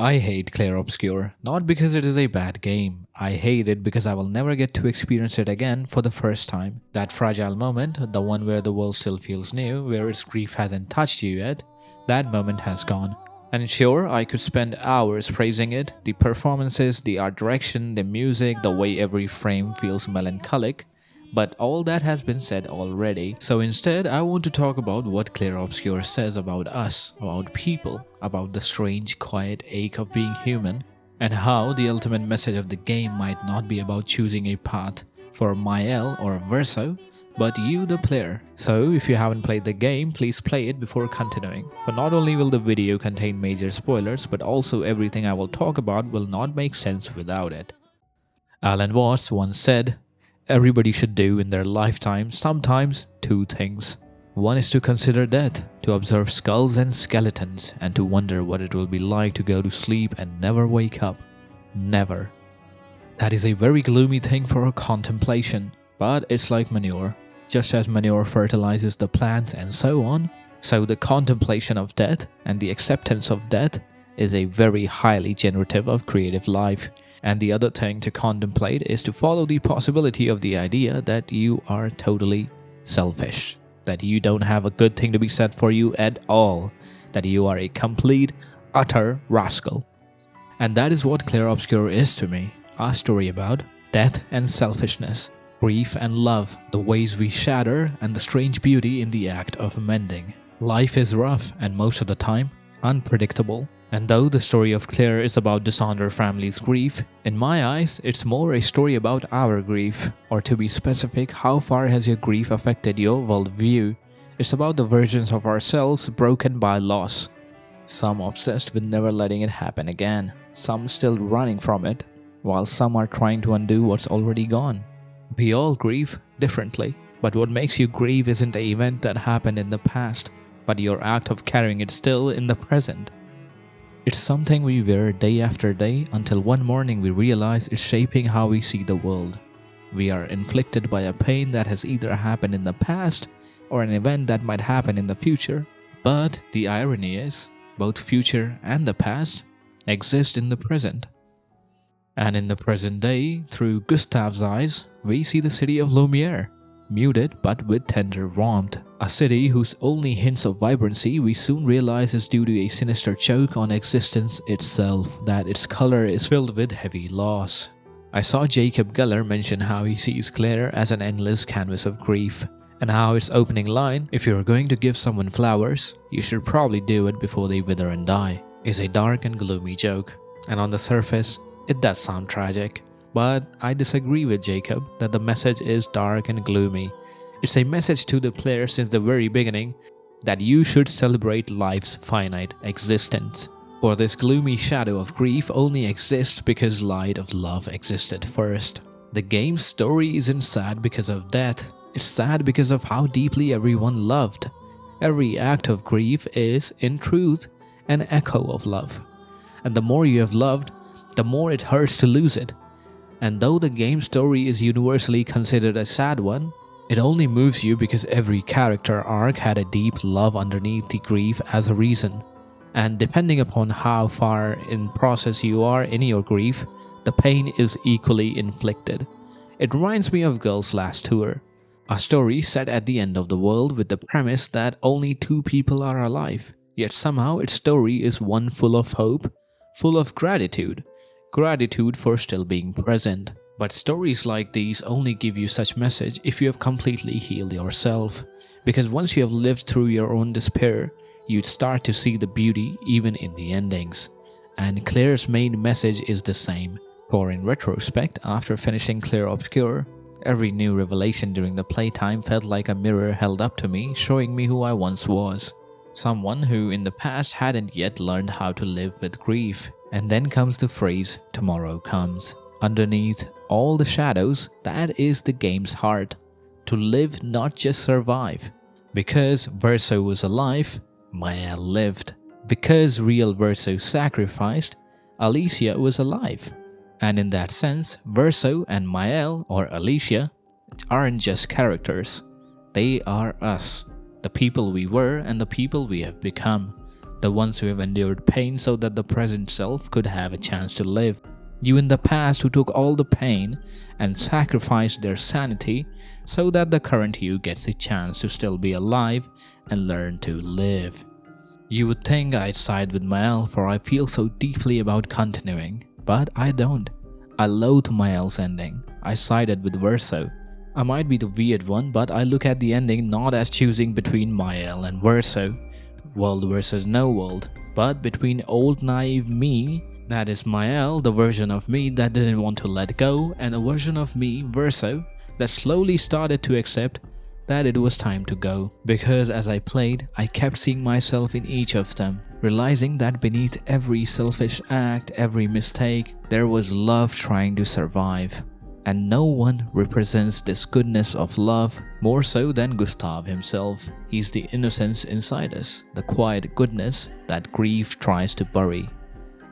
I hate Clair Obscur, not because it is a bad game. I hate it because I will never get to experience it again for the first time. That fragile moment, the one where the world still feels new, where its grief hasn't touched you yet, that moment has gone. And sure, I could spend hours praising it, the performances, the art direction, the music, the way every frame feels melancholic, but all that has been said already. So instead, I want to talk about what Clair Obscur says about us, about people, about the strange, quiet ache of being human, and how the ultimate message of the game might not be about choosing a path for Maelle or Verso, but you the player. So if you haven't played the game, please play it before continuing. For not only will the video contain major spoilers, but also everything I will talk about will not make sense without it. Alan Watts once said, "Everybody should do in their lifetime sometimes two things. One is to consider death, to observe skulls and skeletons, and to wonder what it will be like to go to sleep and never wake up. Never." That is a very gloomy thing for a contemplation, but it's like manure. Just as manure fertilizes the plants and so on, so the contemplation of death and the acceptance of death is a very highly generative of creative life. And the other thing to contemplate is to follow the possibility of the idea that you are totally selfish, that you don't have a good thing to be said for you at all, that you are a complete, utter rascal. And that is what Clair Obscur is to me, a story about death and selfishness, grief and love, the ways we shatter, and the strange beauty in the act of mending. Life is rough and most of the time unpredictable. And though the story of Clair is about Décembre family's grief, in my eyes, it's more a story about our grief. Or to be specific, how far has your grief affected your worldview? It's about the versions of ourselves broken by loss. Some obsessed with never letting it happen again, some still running from it, while some are trying to undo what's already gone. We all grieve differently, but what makes you grieve isn't the event that happened in the past, but your act of carrying it still in the present. It's something we wear day after day until one morning we realize it's shaping how we see the world. We are inflicted by a pain that has either happened in the past or an event that might happen in the future. But the irony is, both future and the past exist in the present. And in the present day, through Gustave's eyes, we see the city of Lumiere, muted but with tender warmth. A city whose only hints of vibrancy we soon realize is due to a sinister choke on existence itself, that its color is filled with heavy loss. I saw Jacob Geller mention how he sees Clair as an endless canvas of grief, and how its opening line, "If you're going to give someone flowers, you should probably do it before they wither and die," is a dark and gloomy joke. And on the surface, it does sound tragic. But I disagree with Jacob that the message is dark and gloomy. It's a message to the player since the very beginning that you should celebrate life's finite existence. For this gloomy shadow of grief only exists because light of love existed first. The game's story isn't sad because of death, it's sad because of how deeply everyone loved. Every act of grief is, in truth, an echo of love. And the more you have loved, the more it hurts to lose it. And though the game's story is universally considered a sad one, it only moves you because every character arc had a deep love underneath the grief as a reason. And depending upon how far in process you are in your grief, the pain is equally inflicted. It reminds me of Girl's Last Tour, a story set at the end of the world with the premise that only two people are alive, yet somehow its story is one full of hope, full of gratitude for still being present. But stories like these only give you such message if you have completely healed yourself. Because once you have lived through your own despair, you'd start to see the beauty even in the endings. And Clair's main message is the same. For in retrospect, after finishing Clair Obscur, every new revelation during the playtime felt like a mirror held up to me, showing me who I once was. Someone who in the past hadn't yet learned how to live with grief. And then comes the phrase, "tomorrow comes." Underneath all the shadows, that is the game's heart. To live, not just survive. Because Verso was alive, Maelle lived. Because real Verso sacrificed, Alicia was alive. And in that sense, Verso and Maelle, or Alicia, aren't just characters. They are us. The people we were and the people we have become. the ones who have endured pain so that the present self could have a chance to live. You in the past who took all the pain and sacrificed their sanity so that the current you gets a chance to still be alive and learn to live. You would think I'd side with Maelle, for I feel so deeply about continuing, but I don't. I loathe Maelle's ending. I sided with Verso. I might be the weird one, but I look at the ending not as choosing between Maelle and Verso, world versus no world, but between old naive me, that is Maelle, the version of me that didn't want to let go, and a version of me, Verso, that slowly started to accept that it was time to go. Because as I played, I kept seeing myself in each of them, realizing that beneath every selfish act, every mistake, there was love trying to survive. And no one represents this goodness of love more so than Gustave himself. He's the innocence inside us, the quiet goodness that grief tries to bury.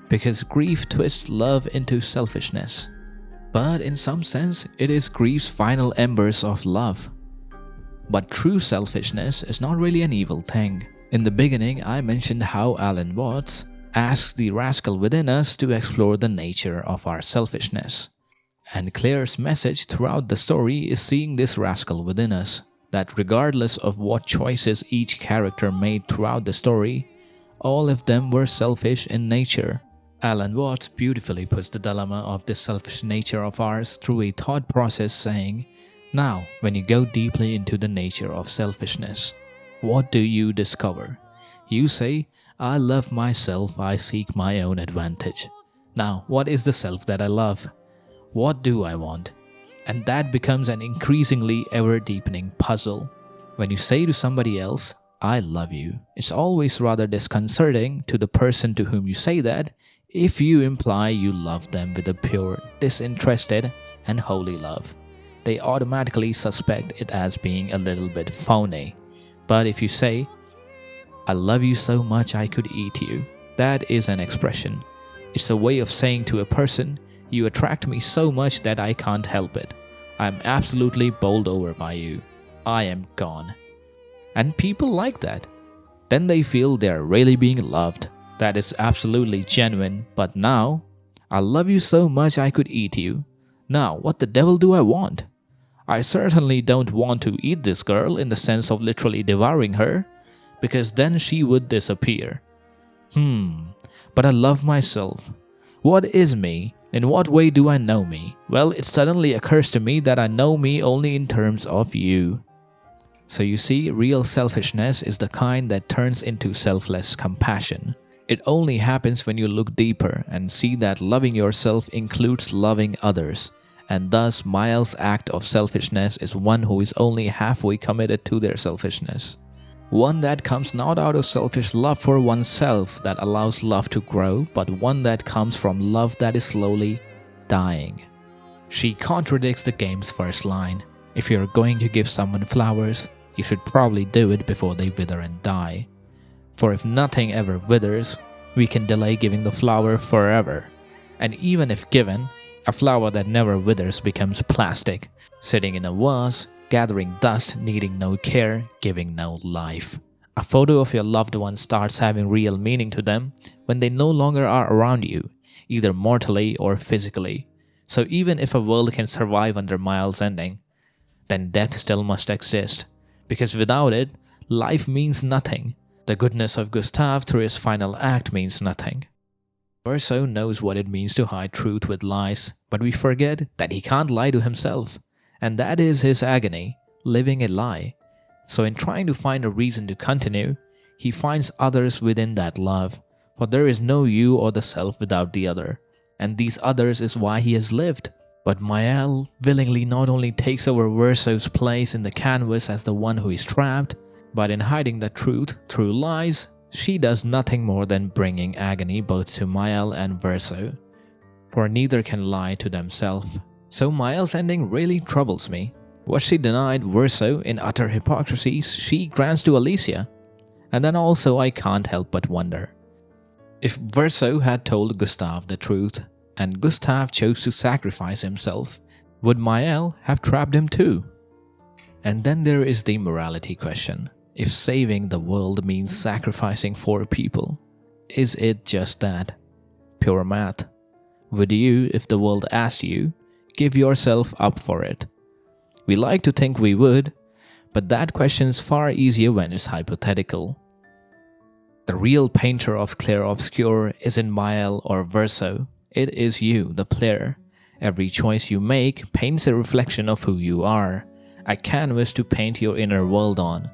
Because grief twists love into selfishness. But in some sense, it is grief's final embers of love. But true selfishness is not really an evil thing. In the beginning, I mentioned how Alan Watts asked the rascal within us to explore the nature of our selfishness. And Claire's message throughout the story is seeing this rascal within us, that regardless of what choices each character made throughout the story, all of them were selfish in nature. Alan Watts beautifully puts the dilemma of this selfish nature of ours through a thought process saying, now, when you go deeply into the nature of selfishness, what do you discover? You say, I love myself, I seek my own advantage. Now, what is the self that I love? What do I want? And that becomes an increasingly ever-deepening puzzle. When you say to somebody else, I love you, it's always rather disconcerting to the person to whom you say that if you imply you love them with a pure, disinterested, and holy love. They automatically suspect it as being a little bit phony. But if you say, I love you so much I could eat you, that is an expression. It's a way of saying to a person, you attract me so much that I can't help it. I'm absolutely bowled over by you. I am gone. And people like that. Then they feel they are really being loved. That is absolutely genuine. But now, I love you so much I could eat you. Now, what the devil do I want? I certainly don't want to eat this girl in the sense of literally devouring her, because then she would disappear. But I love myself. What is me? In what way do I know me? Well, it suddenly occurs to me that I know me only in terms of you. So you see, real selfishness is the kind that turns into selfless compassion. It only happens when you look deeper and see that loving yourself includes loving others. And thus, Maelle's act of selfishness is one who is only halfway committed to their selfishness. One that comes not out of selfish love for oneself that allows love to grow, but one that comes from love that is slowly dying. She contradicts the game's first line. If you're going to give someone flowers, you should probably do it before they wither and die. For if nothing ever withers, we can delay giving the flower forever. And even if given, a flower that never withers becomes plastic, sitting in a vase, gathering dust, needing no care, giving no life. A photo of your loved one starts having real meaning to them when they no longer are around you, either mortally or physically. So even if a world can survive under Maelle's ending, then death still must exist, because without it, life means nothing. The goodness of Gustave through his final act means nothing. Verso knows what it means to hide truth with lies, but we forget that he can't lie to himself. And that is his agony, living a lie. So in trying to find a reason to continue, he finds others within that love. For there is no you or the self without the other. And these others is why he has lived. But Maelle willingly not only takes over Verso's place in the canvas as the one who is trapped, but in hiding the truth through lies, she does nothing more than bringing agony both to Maelle and Verso. For neither can lie to themselves. So Maelle's ending really troubles me. What she denied Verso in utter hypocrisy, she grants to Alicia. And then also I can't help but wonder. If Verso had told Gustave the truth, and Gustave chose to sacrifice himself, would Maelle have trapped him too? And then there is the morality question. If saving the world means sacrificing 4 people, is it just that? Pure math. Would you, if the world asked you, give yourself up for it? We like to think we would, but that question's far easier when it's hypothetical. The real painter of Clair Obscur isn't Maelle or Verso. It is you, the player. Every choice you make paints a reflection of who you are, a canvas to paint your inner world on.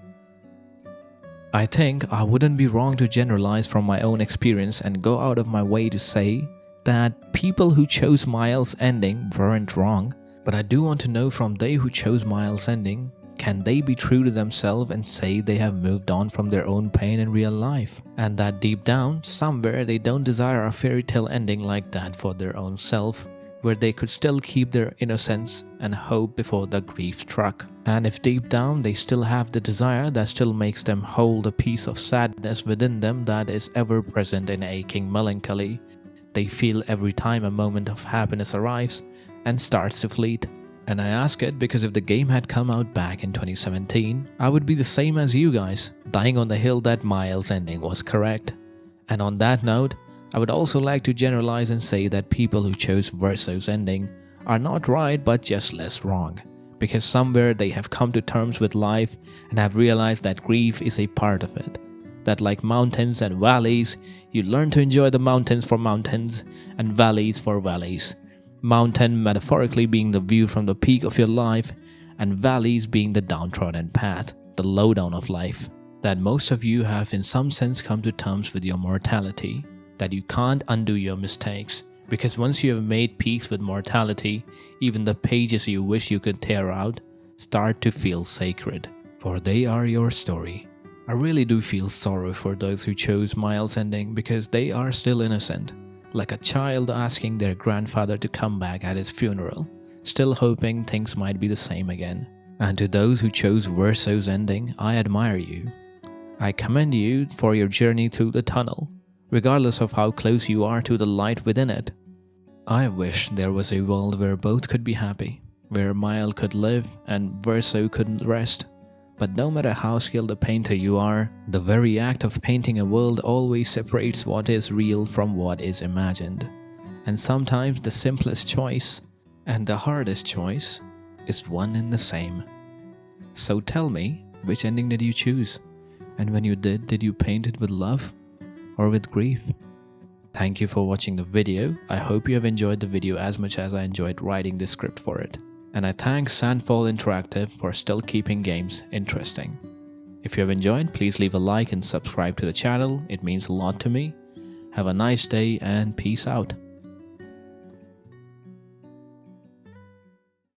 I think I wouldn't be wrong to generalize from my own experience and go out of my way to say that people who chose Maelle's ending weren't wrong, but I do want to know from they who chose Maelle's ending, can they be true to themselves and say they have moved on from their own pain in real life? And that deep down, somewhere they don't desire a fairy tale ending like that for their own self, where they could still keep their innocence and hope before the grief struck. And if deep down they still have the desire that still makes them hold a piece of sadness within them that is ever present in aching melancholy, they feel every time a moment of happiness arrives and starts to fleet. And I ask it because if the game had come out back in 2017, I would be the same as you guys, dying on the hill that Maelle's ending was correct. And on that note, I would also like to generalize and say that people who chose Verso's ending are not right but just less wrong, because somewhere they have come to terms with life and have realized that grief is a part of it. That like mountains and valleys, you learn to enjoy the mountains for mountains and valleys for valleys. Mountain metaphorically being the view from the peak of your life, and valleys being the downtrodden path, the lowdown of life. That most of you have in some sense come to terms with your mortality, that you can't undo your mistakes, because once you have made peace with mortality, even the pages you wish you could tear out start to feel sacred, for they are your story. I really do feel sorrow for those who chose Maelle's ending because they are still innocent, like a child asking their grandfather to come back at his funeral, still hoping things might be the same again. And to those who chose Verso's ending, I admire you. I commend you for your journey through the tunnel, regardless of how close you are to the light within it. I wish there was a world where both could be happy, where Maelle could live and Verso couldn't rest. But no matter how skilled a painter you are, the very act of painting a world always separates what is real from what is imagined. And sometimes the simplest choice and the hardest choice is one and the same. So tell me, which ending did you choose? And when you did you paint it with love or with grief? Thank you for watching the video. I hope you have enjoyed the video as much as I enjoyed writing the script for it. And I thank Sandfall Interactive for still keeping games interesting. If you have enjoyed, please leave a like and subscribe to the channel. It means a lot to me. Have a nice day and peace out.